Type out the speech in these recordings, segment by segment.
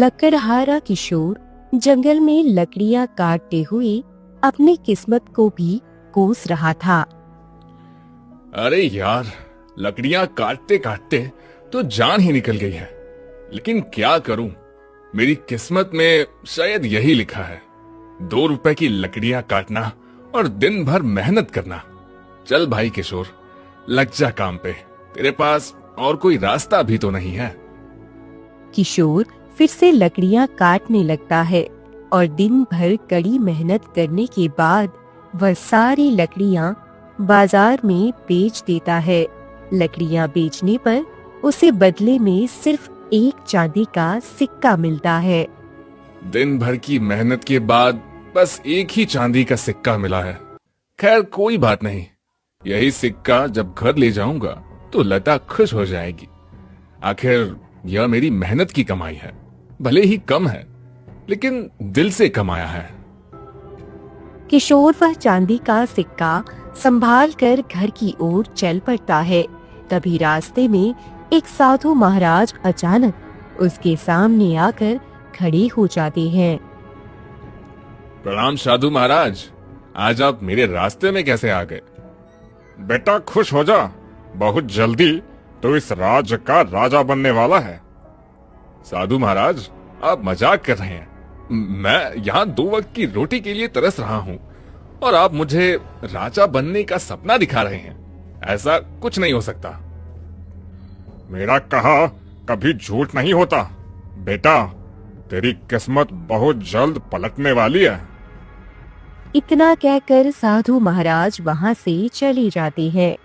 लकड़हारा किशोर जंगल में लकड़ियां काटते हुए अपनी किस्मत को भी कोस रहा था। अरे यार, लकड़ियां काटते काटते तो जान ही निकल गई है। लेकिन क्या करूं, मेरी किस्मत में शायद यही लिखा है, 2 रुपए की लकड़ियां काटना और दिन भर मेहनत करना। चल भाई किशोर, लग जा काम पे, तेरे पास और कोई रास्ता भी तो नहीं है। किशोर फिर से लकड़ियां काटने लगता है और दिन भर कड़ी मेहनत करने के बाद वह सारी लकड़ियां बाजार में बेच देता है। लकड़ियां बेचने पर उसे बदले में सिर्फ एक चांदी का सिक्का मिलता है। दिन भर की मेहनत के बाद बस एक ही चांदी का सिक्का मिला है। खैर कोई बात नहीं, यही सिक्का जब घर ले जाऊंगा तो लता खुश हो जाएगी। आखिर यह मेरी मेहनत की कमाई है, भले ही कम है लेकिन दिल से कमाया है। किशोर वह चांदी का सिक्का संभाल कर घर की ओर चल पड़ता है। तभी रास्ते में एक साधु महाराज अचानक उसके सामने आकर खड़े हो जाते हैं। प्रणाम साधु महाराज, आज आप मेरे रास्ते में कैसे आ गए? बेटा खुश हो जा, बहुत जल्दी तो इस राज्य का राजा बनने वाला है। साधु महाराज, आप मजाक कर रहे हैं। मैं यहाँ 2 वक्त की रोटी के लिए तरस रहा हूँ और आप मुझे राजा बनने का सपना दिखा रहे हैं। ऐसा कुछ नहीं हो सकता। मेरा कहा कभी झूठ नहीं होता। बेटा, तेरी किस्मत बहुत जल्द पलटने वाली है। इतना कहकर साधु महाराज वहां से चले जाते हैं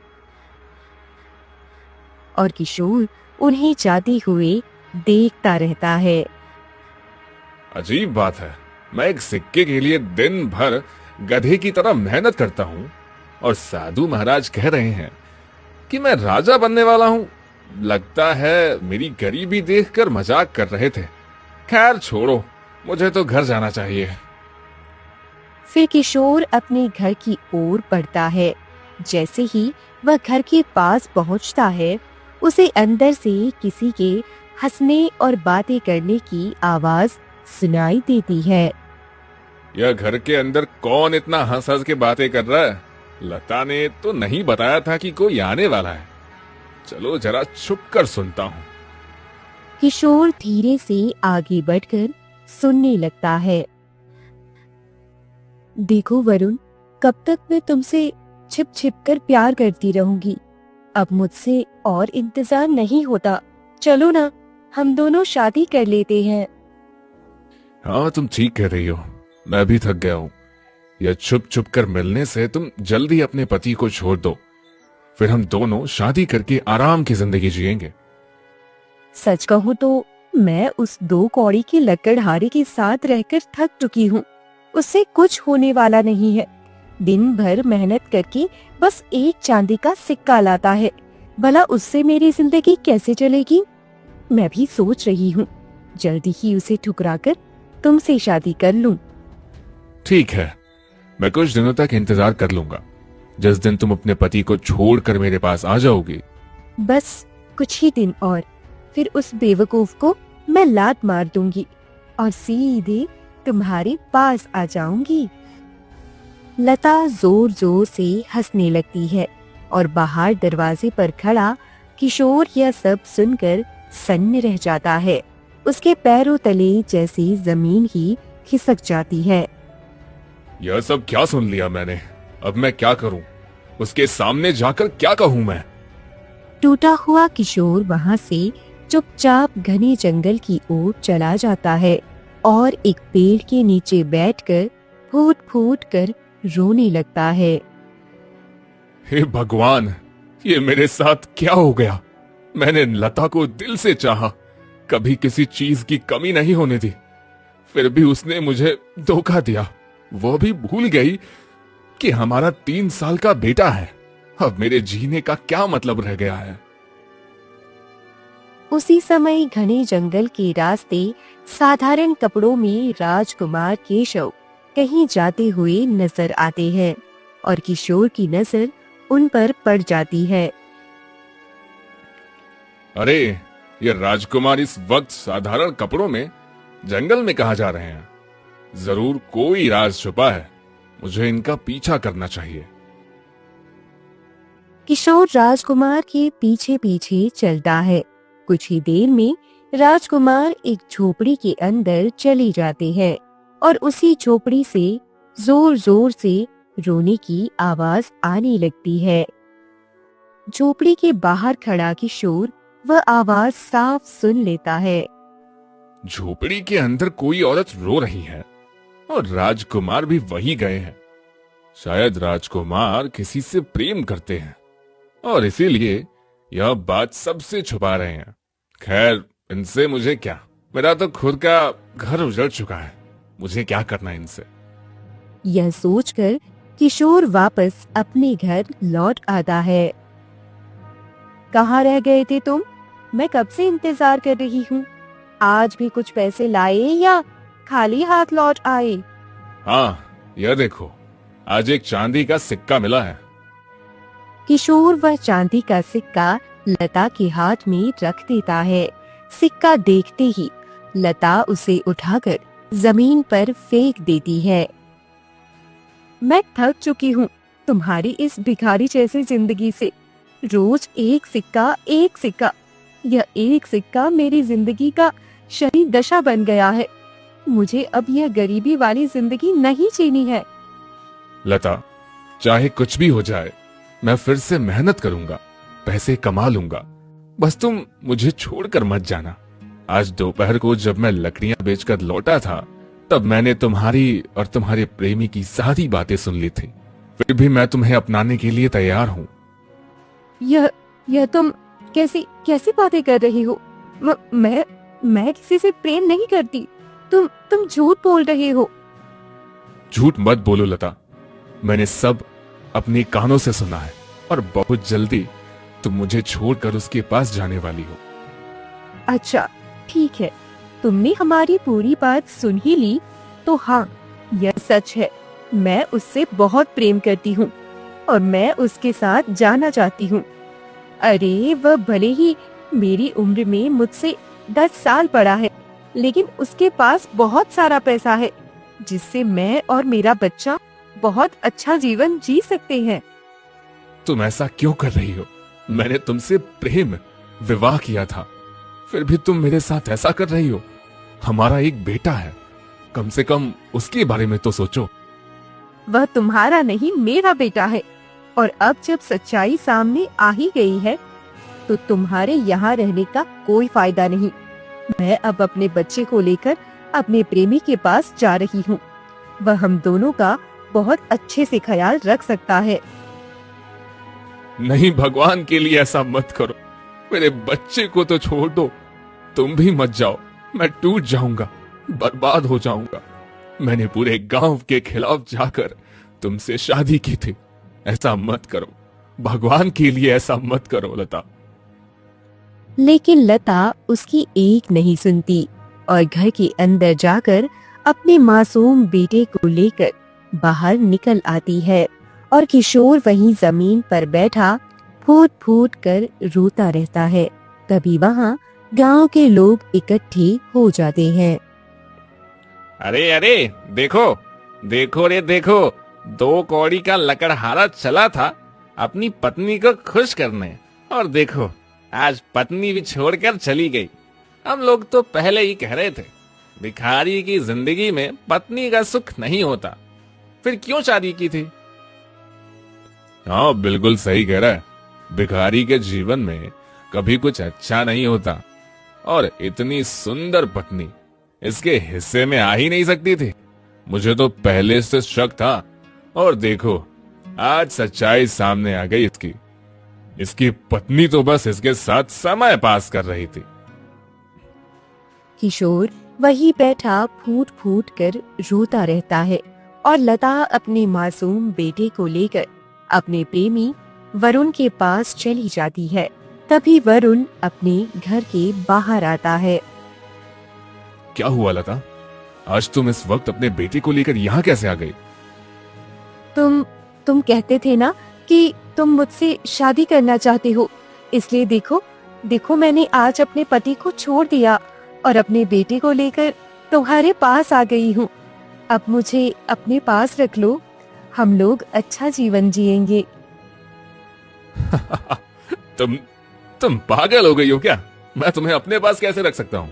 और किशोर उन्हें जाते हुए देखता रहता है। अजीब बात है, मैं एक सिक्के के लिए दिन भर गधे की तरह मेहनत करता हूँ और साधु महाराज कह रहे हैं कि मैं राजा बनने वाला हूँ। लगता है मेरी गरीबी देखकर मजाक कर रहे थे। खैर छोड़ो, मुझे तो घर जाना चाहिए। फिर किशोर अपने घर की ओर बढ़ता है। जैसे ही वह घर के पास पहुंचता है, उसे अंदर से किसी के हंसने और बातें करने की आवाज सुनाई देती है। यह घर के अंदर कौन इतना हंस हंस के बातें कर रहा है? लता ने तो नहीं बताया था कि कोई आने वाला है। चलो जरा छुप कर सुनता हूँ। किशोर धीरे से आगे बढ़कर सुनने लगता है। देखो वरुण, कब तक मैं तुमसे छिप छिप कर प्यार करती रहूंगी। अब मुझसे और इंतजार नहीं होता। चलो ना, हम दोनों शादी कर लेते हैं। हाँ, तुम ठीक कह रही हो, मैं भी थक गया हूँ। यह छुप छुप कर मिलने से तुम जल्दी अपने पति को छोड़ दो, फिर हम दोनों शादी करके आराम की जिंदगी जिएंगे। सच कहूँ तो मैं उस 2 कौड़ी के लकड़हारे के साथ रहकर थक चुकी हूँ। उससे कुछ होने वाला नहीं है। दिन भर मेहनत करके बस एक चांदी का सिक्का लाता है। भला उससे मेरी जिंदगी कैसे चलेगी? मैं भी सोच रही हूँ जल्दी ही उसे ठुकराकर तुमसे शादी कर लूं। ठीक है, मैं कुछ दिनों तक इंतजार कर लूंगा। जिस दिन तुम अपने पति को छोड़कर मेरे पास आ जाओगी, बस कुछ ही दिन और, फिर उस बेवकूफ को मैं लात मार दूंगी और सीधे तुम्हारे पास आ जाऊंगी। लता जोर जोर से हंसने लगती है और बाहर दरवाजे पर खड़ा किशोर यह सब सुनकर सन्न रह जाता है। उसके पैरों तले जैसी जमीन ही खिसक जाती है। यह सब क्या सुन लिया मैंने? अब मैं क्या करूं? उसके सामने जाकर क्या कहूं मैं? टूटा हुआ किशोर वहां से चुपचाप घने जंगल की ओर चला जाता है और एक पेड़ के नीचे बैठकर फूट फूट कर रोने लगता है। हे भगवान, ये मेरे साथ क्या हो गया? मैंने लता को दिल से चाहा, कभी किसी चीज की कमी नहीं होने दी, फिर भी उसने मुझे धोखा दिया। वो भी भूल गई कि हमारा 3 साल का बेटा है। अब मेरे जीने का क्या मतलब रह गया है? उसी समय घने जंगल के रास्ते साधारण कपड़ों में राजकुमार केशव कहीं जाते हुए नजर आते हैं और किशोर की नजर उन पर पड़ जाती है। अरे, ये राजकुमार इस वक्त साधारण कपड़ों में जंगल में कहाँ जा रहे हैं? जरूर कोई राज छुपा है। मुझे इनका पीछा करना चाहिए। किशोर राजकुमार के पीछे पीछे चलता है। कुछ ही देर में राजकुमार एक झोपड़ी के अंदर चले जाते हैं और उसी झोपड़ी से जोर जोर से रोने की आवाज आने लगती है। झोपड़ी के बाहर खड़ा किशोर वह आवाज साफ सुन लेता है। झोपड़ी के अंदर कोई औरत रो रही है और राजकुमार भी वही गए हैं। शायद राजकुमार किसी से प्रेम करते हैं और इसीलिए यह बात सबसे छुपा रहे हैं। खैर, इनसे मुझे क्या, मेरा तो खुद का घर उजड़ चुका है। मुझे क्या करना है इनसे? यह सोचकर किशोर वापस अपने घर लौट आता है। कहाँ रह गए थे तुम? मैं कब से इंतजार कर रही हूँ। आज भी कुछ पैसे लाए या खाली हाथ लौट आए? हाँ, यह देखो, आज एक चांदी का सिक्का मिला है। किशोर वह चांदी का सिक्का लता के हाथ में रख देता है। सिक्का देखते ही लता उसे उठाकर जमीन पर फेंक देती है। मैं थक चुकी हूँ तुम्हारी इस भिखारी जैसी जिंदगी से। रोज एक सिक्का, यह एक सिक्का मेरी जिंदगी का शनि दशा बन गया है। मुझे अब यह गरीबी वाली जिंदगी नहीं जीनी है। लता, चाहे कुछ भी हो जाए, मैं फिर से मेहनत करूंगा, पैसे कमा लूंगा। बस तुम मुझे छोड़कर मत जाना। आज दोपहर को जब मैं लकड़ियां बेचकर लौटा था, तब मैंने तुम्हारी और तुम्हारे प्रेमी की सारी बातें सुन ली थी। फिर भी मैं तुम्हें अपनाने के लिए तैयार हूँ। यह तुम कैसी बातें कर रही हो? मैं किसी से प्रेम नहीं करती। तुम झूठ बोल रहे हो। झूठ मत बोलो लता, मैंने सब अपने कानों से सुना है और बहुत जल्दी तुम मुझे छोड़कर उसके पास जाने वाली हो। अच्छा, ठीक है, तुमने हमारी पूरी बात सुन ही ली तो हाँ, यह सच है। मैं उससे बहुत प्रेम करती हूँ और मैं उसके साथ जाना चाहती हूँ। अरे, वह भले ही मेरी उम्र में मुझसे 10 साल बड़ा है, लेकिन उसके पास बहुत सारा पैसा है जिससे मैं और मेरा बच्चा बहुत अच्छा जीवन जी सकते हैं। तुम ऐसा क्यों कर रही हो? मैंने तुमसे प्रेम विवाह किया था, फिर भी तुम मेरे साथ ऐसा कर रही हो। हमारा एक बेटा है, कम से कम उसके बारे में तो सोचो। वह तुम्हारा नहीं, मेरा बेटा है। और अब जब सच्चाई सामने आ ही गई है तो तुम्हारे यहाँ रहने का कोई फायदा नहीं। मैं अब अपने बच्चे को लेकर अपने प्रेमी के पास जा रही हूँ। वह हम दोनों का बहुत अच्छे से ख्याल रख सकता है। नहीं, भगवान के लिए ऐसा मत करो। मेरे बच्चे को तो छोड़ दो। तुम भी मत जाओ, मैं टूट जाऊंगा, बर्बाद हो जाऊंगा। मैंने पूरे गांव के खिलाफ जाकर तुमसे शादी की थी। ऐसा मत करो, भगवान के लिए ऐसा मत करो लता। लेकिन लता उसकी एक नहीं सुनती और घर के अंदर जाकर अपने मासूम बेटे को लेकर बाहर निकल आती है और किशोर वहीं जमीन पर बैठा फूट फूट कर रोता रहता है। तभी वहाँ गांव के लोग इकट्ठे हो जाते हैं। अरे अरे, देखो देखो रे देखो, 2 कौड़ी का लकड़हारा चला था अपनी पत्नी को खुश करने, और देखो आज पत्नी भी छोड़कर चली गई। हम लोग तो पहले ही कह रहे थे भिखारी की जिंदगी में पत्नी का सुख नहीं होता, फिर क्यों शादी की थी? हाँ, बिल्कुल सही कह रहा है। भिखारी के जीवन में कभी कुछ अच्छा नहीं होता, और इतनी सुंदर पत्नी इसके हिस्से में आ ही नहीं सकती थी। मुझे तो पहले से शक था, और देखो आज सच्चाई सामने आ गई। इसकी पत्नी तो बस इसके साथ समय पास कर रही थी। किशोर वहीं बैठा फूट फूट कर रोता रहता है और लता अपने मासूम बेटे को लेकर अपने प्रेमी वरुण के पास चली जाती है। तभी वरुण अपने घर के बाहर आता है। क्या हुआ लता? आज तुम इस वक्त अपने बेटे को लेकर यहाँ कैसे आ गई? तुम कहते थे ना कि तुम मुझसे शादी करना चाहते हो, इसलिए देखो मैंने आज अपने पति को छोड़ दिया और अपने बेटे को लेकर तुम्हारे पास आ गई हूँ। अब मुझे अपने पास रख लो, हम लोग अच्छा जीवन जिएंगे। तुम तुम पागल हो गई हो क्या? मैं तुम्हें अपने पास कैसे रख सकता हूँ?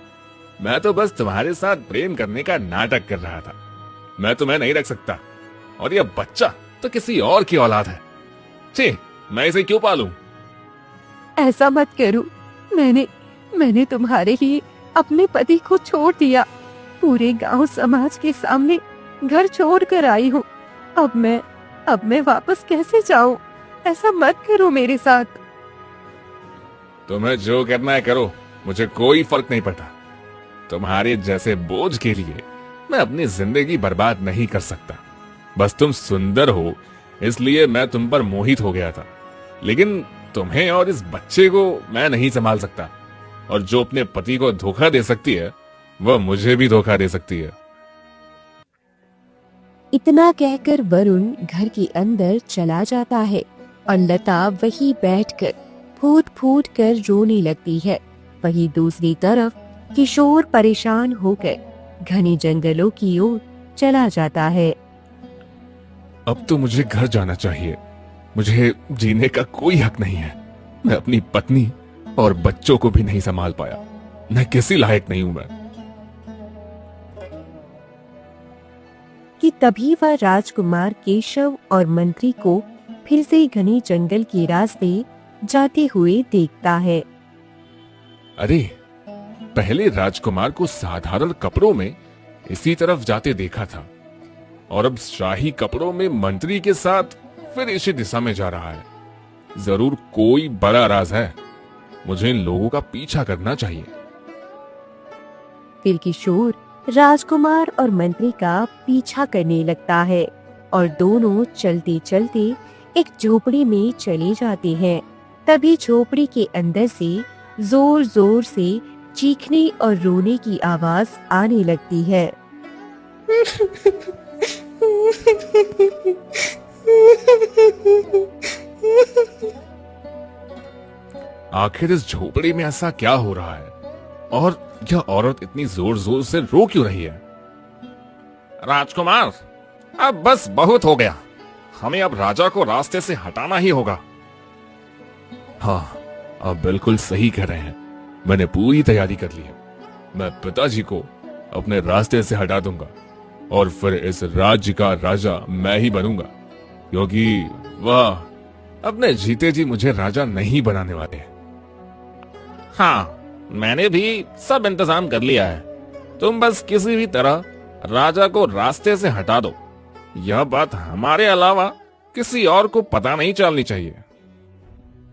मैं तो बस तुम्हारे साथ प्रेम करने का नाटक कर रहा था। मैं तुम्हें नहीं रख सकता। और यह बच्चा तो किसी और की औलाद है। छी, मैं इसे क्यों पालूं? ऐसा मत करो। मैंने तुम्हारे लिए अपने पति को छोड़ दिया। पूरे गांव समाज के सामने घर छोड़ कर आई हूँ। अब मैं वापस कैसे जाऊं? ऐसा मत करो मेरे साथ। तुम्हें जो करना है करो, मुझे कोई फर्क नहीं पड़ता। तुम्हारे जैसे बोझ के लिए मैं अपनी जिंदगी बर्बाद नहीं कर सकता। बस तुम सुंदर हो इसलिए मैं तुम पर मोहित हो गया था। लेकिन तुम्हें और इस बच्चे को मैं नहीं संभाल सकता। और जो अपने पति को धोखा दे सकती है वह मुझे भी धोखा दे सकती है। इतना कहकर वरुण घर के अंदर चला जाता है और लता वहीं बैठकर फूट फूट कर रोने लगती है। वहीं दूसरी तरफ किशोर परेशान होकर घने जंगलों की ओर चला जाता है। अब तो मुझे घर जाना चाहिए। मुझे जीने का कोई हक नहीं है। मैं अपनी पत्नी और बच्चों को भी नहीं संभाल पाया। मैं किसी लायक नहीं हूं मैं। कि तभी वह राजकुमार केशव और मंत्री को फिर से घने जंगल के रास्ते जाते हुए देखता है। अरे, पहले राजकुमार को साधारण कपड़ों में इसी तरफ जाते देखा था और अब शाही कपड़ों में मंत्री के साथ फिर इसी दिशा में जा रहा है। जरूर कोई बड़ा राज है। मुझे इन लोगों का पीछा करना चाहिए। फिर किशोर राजकुमार और मंत्री का पीछा करने लगता है और दोनों चलते चलते एक झोपड़ी में चले जाते हैं। तभी झोपड़ी के अंदर से जोर जोर से चीखने और रोने की आवाज आने लगती है। आखिर इस झोपड़ी में ऐसा क्या हो रहा है और यह औरत इतनी जोर जोर से रो क्यों रही है? राजकुमार, अब बस बहुत हो गया। हमें अब राजा को रास्ते से हटाना ही होगा। हाँ, आप बिल्कुल सही कह रहे हैं। मैंने पूरी तैयारी कर ली है। मैं पिताजी को अपने रास्ते से हटा दूंगा और फिर इस राज्य का राजा मैं ही बनूंगा, क्योंकि वह अपने जीते जी मुझे राजा नहीं बनाने वाले। हाँ, मैंने भी सब इंतजाम कर लिया है। तुम बस किसी भी तरह राजा को रास्ते से हटा दो। यह बात हमारे अलावा किसी और को पता नहीं चलनी चाहिए।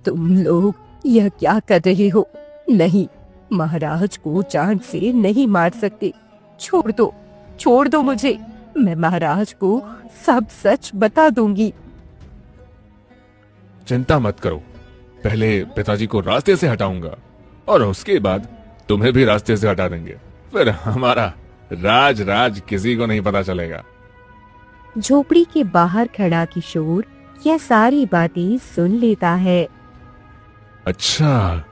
तुम लोग यह क्या कर रहे हो? नहीं, महाराज को जान से नहीं मार सकते। छोड़ दो मुझे। मैं महाराज को सब सच बता दूंगी। चिंता मत करो। पहले पिताजी को रास्ते से हटाऊंगा और उसके बाद तुम्हें भी रास्ते से हटा देंगे। फिर हमारा राज किसी को नहीं पता चलेगा। झोपड़ी के बाहर खड़ा किशोर यह सारी बातें सुन लेता है। अच्छा,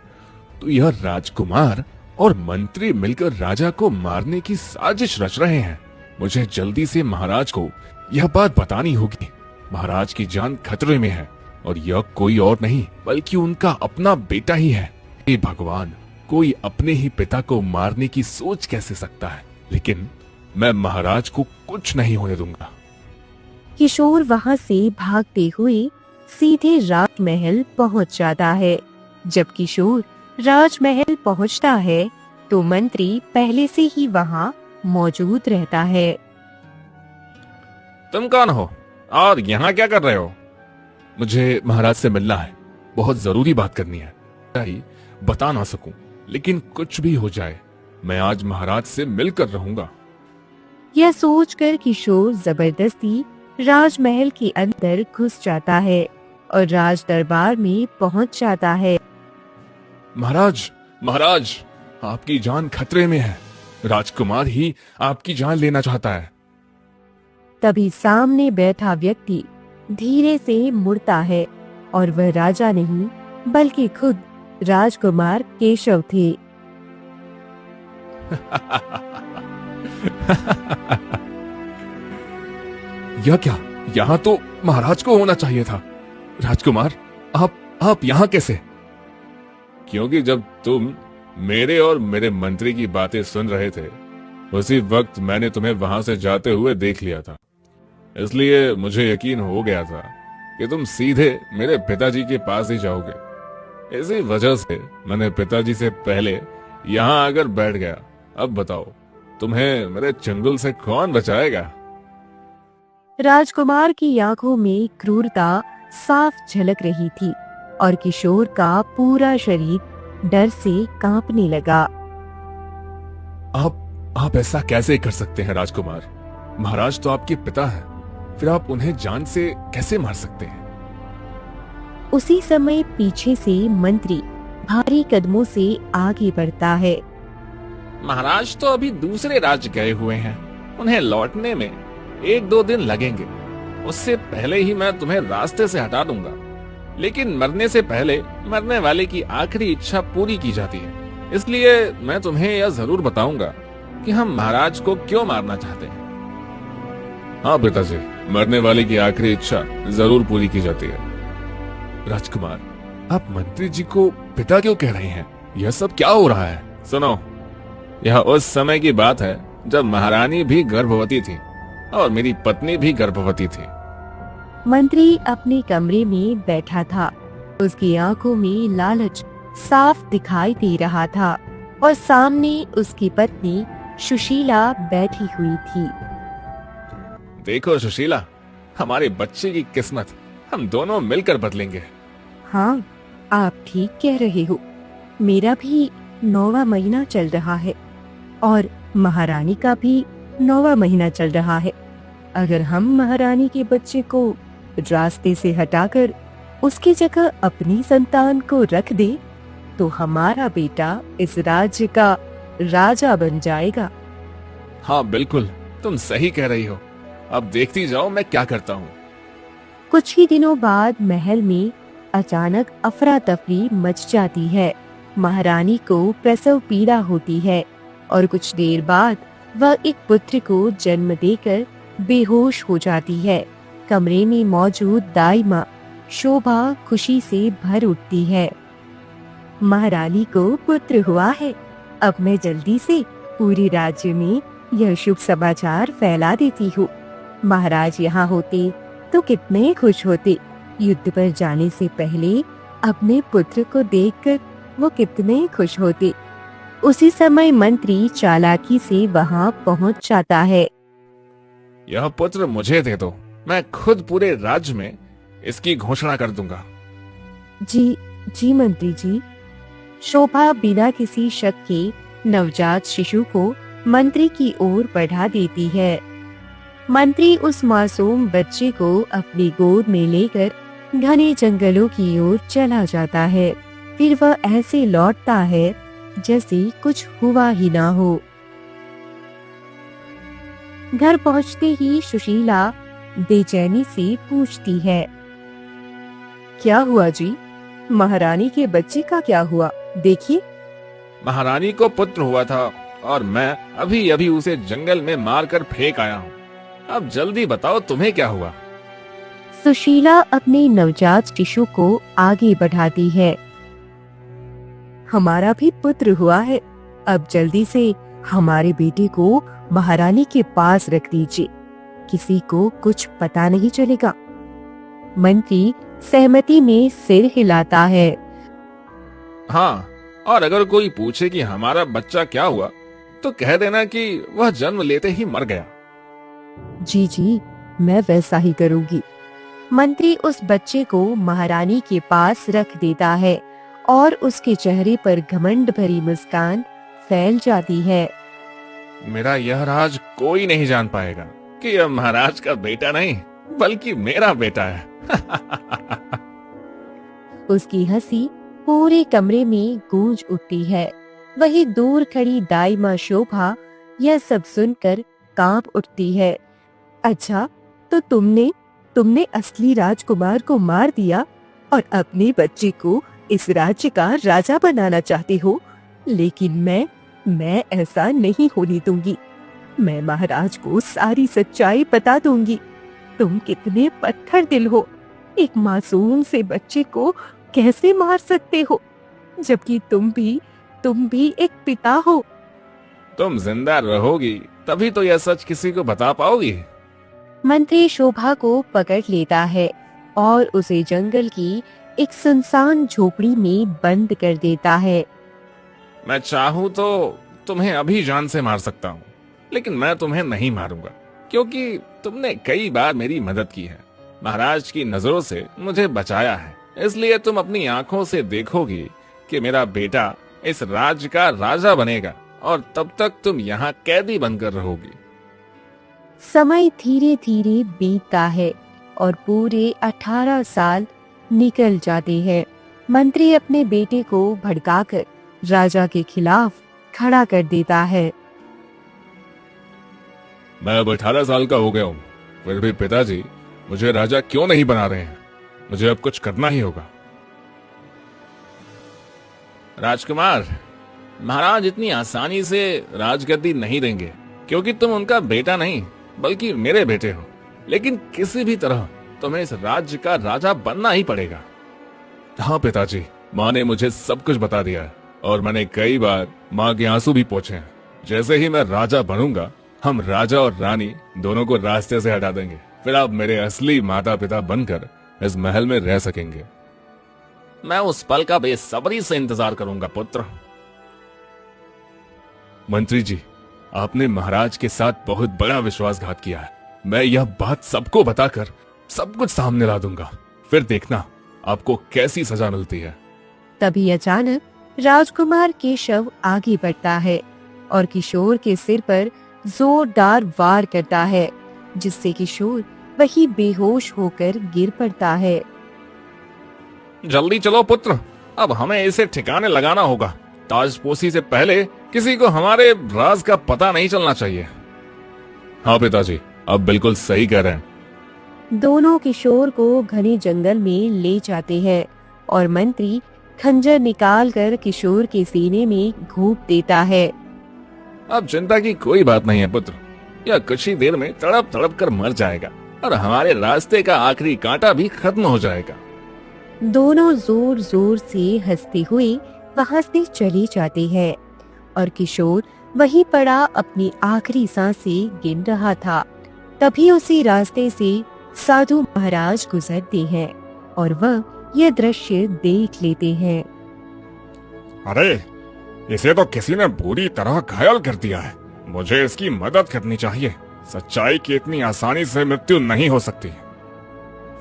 तो यह राजकुमार और मंत्री मिलकर राजा को मारने की साजिश रच रहे हैं। मुझे जल्दी से महाराज को यह बात बतानी होगी। महाराज की जान खतरे में है और यह कोई और नहीं बल्कि उनका अपना बेटा ही है। हे भगवान, कोई अपने ही पिता को मारने की सोच कैसे सकता है? लेकिन मैं महाराज को कुछ नहीं होने दूंगा। किशोर वहां से भागते हुए सीधे राजमहल पहुंच जाता है। जब किशोर राजमहल पहुंचता है तो मंत्री पहले से ही वहां मौजूद रहता है। तुम कौन हो और यहाँ क्या कर रहे हो? मुझे महाराज से मिलना है। बहुत जरूरी बात करनी है। ही बता ना सकूं, लेकिन कुछ भी हो जाए मैं आज महाराज से मिलकर रहूंगा। यह सोचकर किशोर जबरदस्ती राजमहल के अंदर घुस जाता है और राज दरबार में पहुंच जाता है। महाराज, आपकी जान खतरे में है। राजकुमार ही आपकी जान लेना चाहता है। तभी सामने बैठा व्यक्ति धीरे से मुड़ता है और वह राजा नहीं बल्कि खुद राजकुमार केशव थे। यह क्या? यहाँ तो महाराज को होना चाहिए था। राजकुमार, आप यहाँ कैसे? क्योंकि जब तुम मेरे और मेरे मंत्री की बातें सुन रहे थे, उसी वक्त मैंने तुम्हें वहां से जाते हुए देख लिया था। इसलिए मुझे यकीन हो गया था कि तुम सीधे मेरे पिताजी के पास ही जाओगे। इसी वजह से मैंने पिताजी से पहले यहाँ आकर बैठ गया। अब बताओ, तुम्हें मेरे चंगुल से कौन बचाएगा? राजकुमार की आंखों में क्रूरता साफ झलक रही थी और किशोर का पूरा शरीर डर से कांपने लगा। आप ऐसा कैसे कर सकते हैं राजकुमार? महाराज तो आपके पिता हैं, फिर आप उन्हें जान से कैसे मार सकते हैं? उसी समय पीछे से मंत्री भारी कदमों से आगे बढ़ता है। महाराज तो अभी दूसरे राज्य गए हुए हैं, उन्हें लौटने में 1-2 दिन लगेंगे। उससे पहले ही मैं तुम्हें रास्ते से हटा दूंगा। लेकिन मरने से पहले मरने वाले की आखिरी इच्छा पूरी की जाती है, इसलिए मैं तुम्हें यह जरूर बताऊंगा कि हम महाराज को क्यों मारना चाहते हैं। हाँ पिताजी, मरने वाले की आखिरी इच्छा जरूर पूरी की जाती है। राजकुमार, आप मंत्री जी को पिता क्यों कह रहे हैं? यह सब क्या हो रहा है? सुनो, यह उस समय की बात है जब महारानी भी गर्भवती थी और मेरी पत्नी भी गर्भवती थी। मंत्री अपने कमरे में बैठा था। उसकी आंखों में लालच साफ दिखाई दे रहा था और सामने उसकी पत्नी सुशीला बैठी हुई थी। देखो सुशीला, हमारे बच्चे की किस्मत हम दोनों मिलकर बदलेंगे। हाँ, आप ठीक कह रहे हो। मेरा भी 9वां महीना चल रहा है और महारानी का भी 9वां महीना चल रहा है। अगर हम महारानी के बच्चे को रास्ते से हटाकर उसकी जगह अपनी संतान को रख दे, तो हमारा बेटा इस राज्य का राजा बन जाएगा। हाँ बिल्कुल, तुम सही कह रही हो। अब देखती जाओ मैं क्या करता हूँ। कुछ ही दिनों बाद महल में अचानक अफरा तफरी मच जाती है। महारानी को प्रसव पीड़ा होती है और कुछ देर बाद वह एक पुत्र को जन्म देकर बेहोश हो जाती है। कमरे में मौजूद दाई माँ शोभा खुशी से भर उठती है। महारानी को पुत्र हुआ है। अब मैं जल्दी से पूरे राज्य में यह शुभ समाचार फैला देती हूँ। महाराज यहाँ होते तो कितने खुश होते। युद्ध पर जाने से पहले अपने पुत्र को देखकर वो कितने खुश होते। उसी समय मंत्री चालाकी से वहाँ पहुँच जाता है। यह पुत्र मुझे दे दो, मैं खुद पूरे राज्य में इसकी घोषणा कर दूंगा। जी मंत्री जी। शोभा बिना किसी शक के नवजात शिशु को मंत्री की ओर बढ़ा देती है। मंत्री उस मासूम बच्चे को अपनी गोद में लेकर घने जंगलों की ओर चला जाता है। फिर वह ऐसे लौटता है जैसे कुछ हुआ ही ना हो। घर पहुंचते ही सुशीला बेचैनी से पूछती है, क्या हुआ जी? महारानी के बच्चे का क्या हुआ? देखिए। महारानी को पुत्र हुआ था और मैं अभी अभी उसे जंगल में मारकर फेंक आया हूँ। अब जल्दी बताओ तुम्हें क्या हुआ? सुशीला अपने नवजात शिशु को आगे बढ़ाती है। हमारा भी पुत्र हुआ है। अब जल्दी से हमारे बेटे को महारानी के पास रख दीजिए। किसी को कुछ पता नहीं चलेगा। मंत्री सहमति में सिर हिलाता है। हाँ, और अगर कोई पूछे कि हमारा बच्चा क्या हुआ, तो कह देना कि वह जन्म लेते ही मर गया। जी, मैं वैसा ही करूंगी। मंत्री उस बच्चे को महारानी के पास रख देता है और उसके चेहरे पर घमंड भरी मुस्कान फैल जाती है। मेरा यह राज कोई नहीं जान पाएगा कि यह महाराज का बेटा नहीं बल्कि मेरा बेटा है। उसकी हंसी पूरे कमरे में गूंज उठती है। वही दूर खड़ी दाई माँ शोभा यह सब सुनकर कांप उठती है। अच्छा, तो तुमने असली राजकुमार को मार दिया और अपने बच्चे को इस राज्य का राजा बनाना चाहते हो। लेकिन मैं ऐसा नहीं होने दूंगी। मैं महाराज को सारी सच्चाई बता दूंगी। तुम कितने पत्थर दिल हो, एक मासूम से बच्चे को कैसे मार सकते हो, जबकि तुम भी एक पिता हो। तुम जिंदा रहोगी तभी तो यह सच किसी को बता पाओगी। मंत्री शोभा को पकड़ लेता है और उसे जंगल की एक सुनसान झोपड़ी में बंद कर देता है। मैं चाहूँ तो तुम्हें अभी जान से मार सकता हूँ, लेकिन मैं तुम्हें नहीं मारूंगा क्योंकि तुमने कई बार मेरी मदद की है, महाराज की नजरों से मुझे बचाया है। इसलिए तुम अपनी आंखों से देखोगी कि मेरा बेटा इस राज्य का राजा बनेगा और तब तक तुम यहाँ कैदी बनकर रहोगी। समय धीरे धीरे बीतता है और पूरे 18 साल निकल जाते हैं। मंत्री अपने बेटे को भड़काकर राजा के खिलाफ खड़ा कर देता है। मैं अब 18 साल का हो गया हूँ, फिर भी पिताजी मुझे राजा क्यों नहीं बना रहे हैं? मुझे अब कुछ करना ही होगा। राजकुमार, महाराज इतनी आसानी से राजगद्दी नहीं देंगे क्योंकि तुम उनका बेटा नहीं बल्कि मेरे बेटे हो। लेकिन किसी भी तरह तुम्हें इस राज्य का राजा बनना ही पड़ेगा। हाँ पिताजी, माँ ने मुझे सब कुछ बता दिया है और मैंने कई बार माँ के आंसू भी पोंछे हैं। जैसे ही मैं राजा बनूंगा, हम राजा और रानी दोनों को रास्ते से हटा देंगे। फिर आप मेरे असली माता पिता बनकर इस महल में रह सकेंगे। मैं उस पल का बेसब्री से इंतजार करूंगा पुत्र। मंत्री जी, आपने महाराज के साथ बहुत बड़ा विश्वासघात किया है। मैं यह बात सबको बताकर सब कुछ सामने ला दूंगा, फिर देखना आपको कैसी सजा मिलती है। तभी अचानक राजकुमार केशव आगे बढ़ता है और किशोर के सिर पर जोरदार वार करता है, जिससे किशोर वही बेहोश होकर गिर पड़ता है। जल्दी चलो पुत्र, अब हमें इसे ठिकाने लगाना होगा। ताजपोशी से पहले किसी को हमारे राज का पता नहीं चलना चाहिए। हाँ पिताजी, आप बिल्कुल सही कह रहे हैं। दोनों किशोर को घने जंगल में ले जाते हैं और मंत्री खंजर निकालकर किशोर के सीने में घूंप देता है। अब चिंता की कोई बात नहीं है पुत्र, यह कुछ ही देर में तड़प तड़प कर मर जाएगा और हमारे रास्ते का आखिरी कांटा भी खत्म हो जाएगा। दोनों जोर जोर से हंसते हुए वहां से चले जाते हैं और किशोर वहीं पड़ा अपनी आखिरी सांसें गिन रहा था। तभी उसी रास्ते से साधु महाराज गुजरते हैं और वह यह दृश्य देख लेते हैं। अरे, इसे तो किसी ने बुरी तरह घायल कर दिया है। मुझे इसकी मदद करनी चाहिए। सच्चाई की इतनी आसानी से मृत्यु नहीं हो सकती।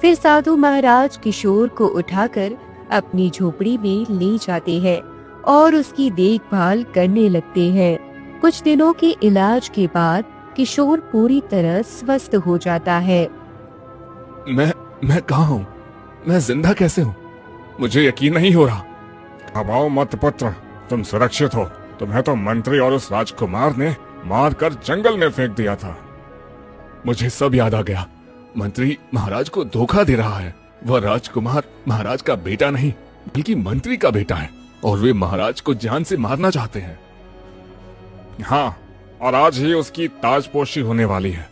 फिर साधु महाराज किशोर को उठाकर अपनी झोपड़ी में ले जाते हैं और उसकी देखभाल करने लगते हैं। कुछ दिनों के इलाज के बाद किशोर पूरी तरह स्वस्थ हो जाता है। मैं कहाँ हूँ? मैं जिंदा कैसे हूँ? मुझे यकीन नहीं हो रहा। घबराओ मत पुत्र, तुम सुरक्षित हो। तुम्हें तो मंत्री और उस राजकुमार ने मारकर जंगल में फेंक दिया था। मुझे सब याद आ गया। मंत्री महाराज को धोखा दे रहा है। वह राजकुमार महाराज का बेटा नहीं बल्कि मंत्री का बेटा है और वे महाराज को जान से मारना चाहते हैं। हाँ, और आज ही उसकी ताजपोशी होने वाली है।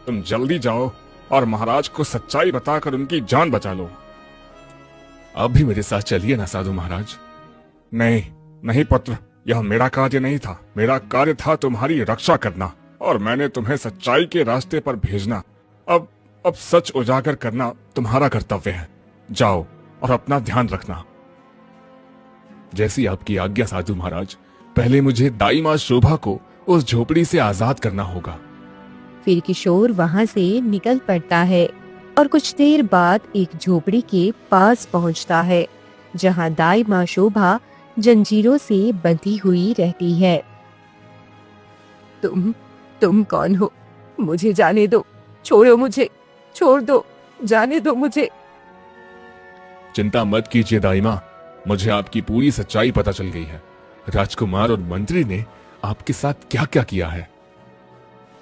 तुम जल्दी जाओ और महाराज को सच्चाई बताकर उनकी जान बचा लो। आप भी मेरे साथ चलिए ना साधु महाराज। नहीं नहीं पुत्र, यह मेरा कार्य नहीं था। मेरा कार्य था तुम्हारी रक्षा करना और मैंने तुम्हें सच्चाई के रास्ते पर भेजना। अब सच उजागर करना तुम्हारा कर्तव्य है। जाओ और अपना ध्यान रखना। जैसी आपकी आज्ञा साधु महाराज। पहले मुझे दाई माँ शोभा को उस झोपड़ी से आजाद करना होगा। फिर किशोर वहां से निकल पड़ता है और कुछ देर बाद एक झोपड़ी के पास पहुंचता है, जहां दाई माँ शोभा जंजीरों से बंधी हुई रहती है। तुम कौन हो? मुझे जाने दो, छोड़ो मुझे, छोड़ दो, जाने दो मुझे। चिंता मत कीजिए दाई माँ, मुझे आपकी पूरी सच्चाई पता चल गई है। राजकुमार और मंत्री ने आपके साथ क्या क्या किया है।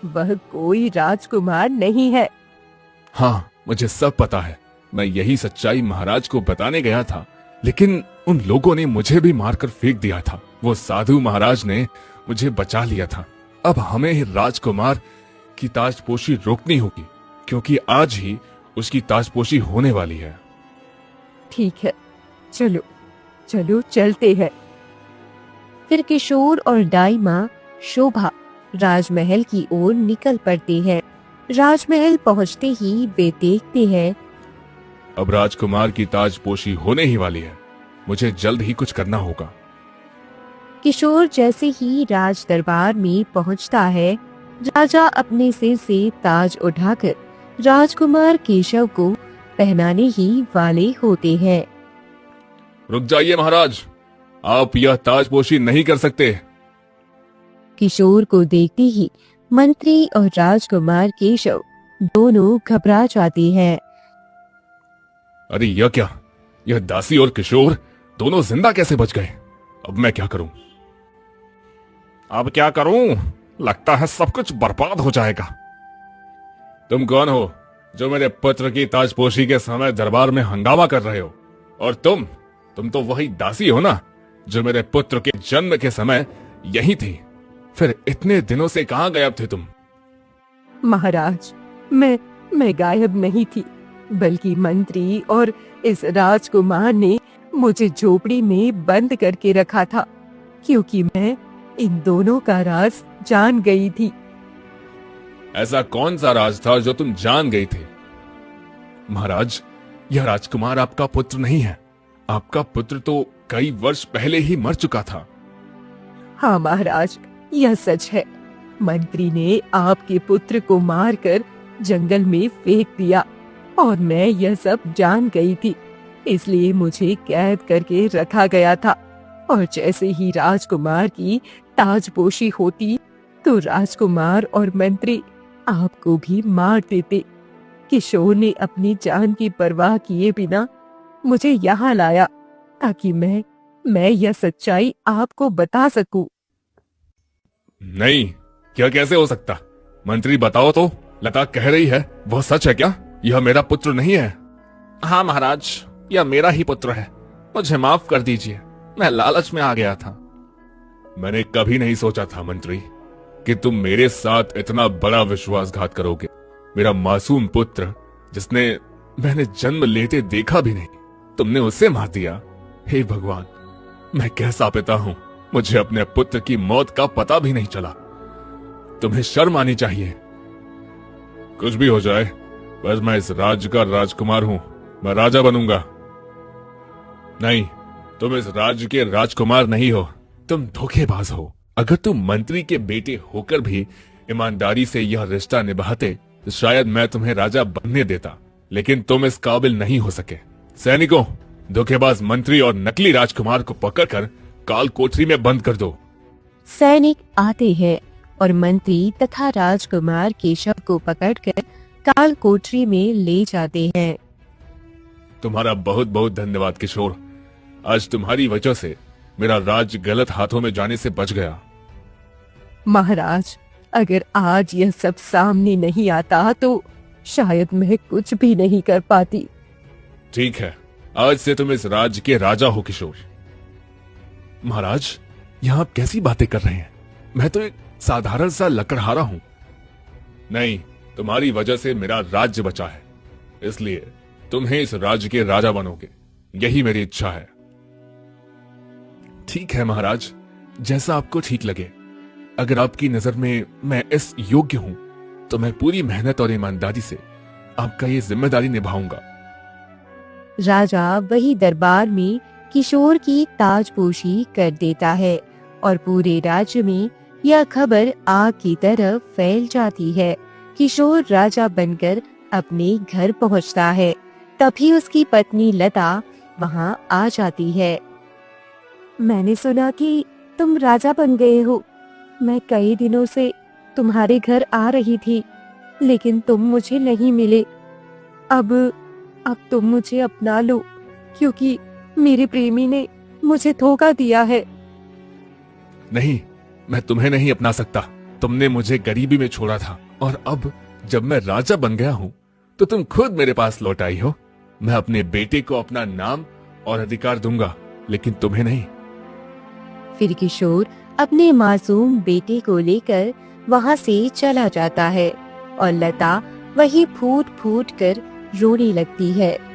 वह कोई राजकुमार नहीं है। हाँ, मुझे सब पता है। मैं यही सच्चाई महाराज को बताने गया था, लेकिन उन लोगों ने मुझे भी मारकर फेंक दिया था। वो साधु महाराज ने मुझे बचा लिया था अब हमें ही राजकुमार की ताजपोशी रोकनी होगी, क्योंकि आज ही उसकी ताजपोशी होने वाली है। ठीक है, चलो चलो चलते हैं। फिर किशोर और दाई शोभा राजमहल की ओर निकल पड़ते हैं। राजमहल पहुंचते ही वे देखते हैं अब राजकुमार की ताजपोशी होने ही वाली है, मुझे जल्द ही कुछ करना होगा। किशोर जैसे ही राज दरबार में पहुंचता है, राजा अपने सिर से ताज उठाकर राजकुमार केशव को पहनाने ही वाले होते हैं। रुक जाइए महाराज, आप यह ताजपोशी नहीं कर सकते। किशोर को देखते ही मंत्री और राजकुमार केशव दोनों घबरा जाते हैं। अरे यह क्या, यह दासी और किशोर दोनों जिंदा कैसे बच गए? अब मैं क्या करूं? अब क्या करूं? लगता है सब कुछ बर्बाद हो जाएगा। तुम कौन हो जो मेरे पुत्र की ताजपोशी के समय दरबार में हंगामा कर रहे हो? और तुम तो वही दासी हो ना जो मेरे पुत्र के जन्म के समय यही थी। फिर इतने दिनों से कहां गायब थे तुम? महाराज, मैं गायब नहीं थी, बल्कि मंत्री और इस राजकुमार ने मुझे झोपड़ी में बंद करके रखा था, क्योंकि मैं इन दोनों का राज जान गई थी। ऐसा कौन सा राज था जो तुम जान गई थी? महाराज, यह राजकुमार आपका पुत्र नहीं है। आपका पुत्र तो कई वर्ष पहले ही मर चुका था। हाँ महाराज, यह सच है। मंत्री ने आपके पुत्र को मारकर जंगल में फेंक दिया और मैं यह सब जान गई थी, इसलिए मुझे कैद करके रखा गया था। और जैसे ही राजकुमार की ताजपोशी होती तो राजकुमार और मंत्री आपको भी मार देते। किशोर ने अपनी जान की परवाह किए बिना मुझे यहाँ लाया ताकि मैं यह सच्चाई आपको बता सकूं। नहीं, क्या कैसे हो सकता? मंत्री बताओ तो, लता कह रही है वह सच है क्या? यह मेरा पुत्र नहीं है। हाँ महाराज, यह मेरा ही पुत्र है। मुझे माफ कर दीजिए, मैं लालच में आ गया था। मैंने कभी नहीं सोचा था मंत्री कि तुम मेरे साथ इतना बड़ा विश्वासघात करोगे। मेरा मासूम पुत्र, जिसने मैंने जन्म लेते देखा भी नहीं, तुमने उसे मार दिया। हे भगवान, मैं कैसा पिता हूं, मुझे अपने पुत्र की मौत का पता भी नहीं चला। तुम्हें शर्म आनी चाहिए। कुछ भी हो जाए, बस मैं इस राज्य का राजकुमार हूं, मैं राजा बनूंगा। नहीं, तुम इस राज्य के राजकुमार नहीं हो, तुम धोखेबाज हो। अगर तुम मंत्री के बेटे होकर भी ईमानदारी से यह रिश्ता निभाते तो शायद मैं तुम्हें राजा बनने देता, लेकिन तुम इस काबिल नहीं हो सके। सैनिकों, धोखेबाज मंत्री और नकली राजकुमार को पकड़कर काल कोठरी में बंद कर दो। सैनिक आते हैं और मंत्री तथा राजकुमार केशव को पकड़कर काल कोठरी में ले जाते हैं। तुम्हारा बहुत बहुत धन्यवाद किशोर। आज तुम्हारी वजह से मेरा राज्य गलत हाथों में जाने से बच गया। महाराज, अगर आज यह सब सामने नहीं आता तो शायद मैं कुछ भी नहीं कर पाती। ठीक है, आज से तुम इस राज्य के राजा हो किशोर। महाराज, यहाँ आप कैसी बातें कर रहे हैं? मैं तो एक साधारण सा लकड़हारा हूं। नहीं, तुम्हारी वजह से मेरा राज्य बचा है, इसलिए तुम्हें इस राज्य के राजा बनोगे, यही मेरी इच्छा है। ठीक है महाराज, जैसा आपको ठीक लगे। अगर आपकी नजर में मैं इस योग्य हूं तो मैं पूरी मेहनत और ईमानदारी से आपका ये जिम्मेदारी निभाऊंगा। राजा वही दरबार में किशोर की ताजपोशी कर देता है और पूरे राज्य में यह खबर आग की तरह फैल जाती है। किशोर राजा बनकर अपने घर पहुंचता है, तभी उसकी पत्नी लता वहां आ जाती है। मैंने सुना कि तुम राजा बन गए हो। मैं कई दिनों से तुम्हारे घर आ रही थी, लेकिन तुम मुझे नहीं मिले। अब तुम मुझे अपना लो, क्योंकि मेरे प्रेमी ने मुझे धोखा दिया है। नहीं, मैं तुम्हें नहीं अपना सकता। तुमने मुझे गरीबी में छोड़ा था और अब जब मैं राजा बन गया हूं तो तुम खुद मेरे पास लौट आई हो। मैं अपने बेटे को अपना नाम और अधिकार दूंगा, लेकिन तुम्हें नहीं। फिर किशोर अपने मासूम बेटे को लेकर वहाँ से चला जाता है और लता वही फूट फूट कर रोने लगती है।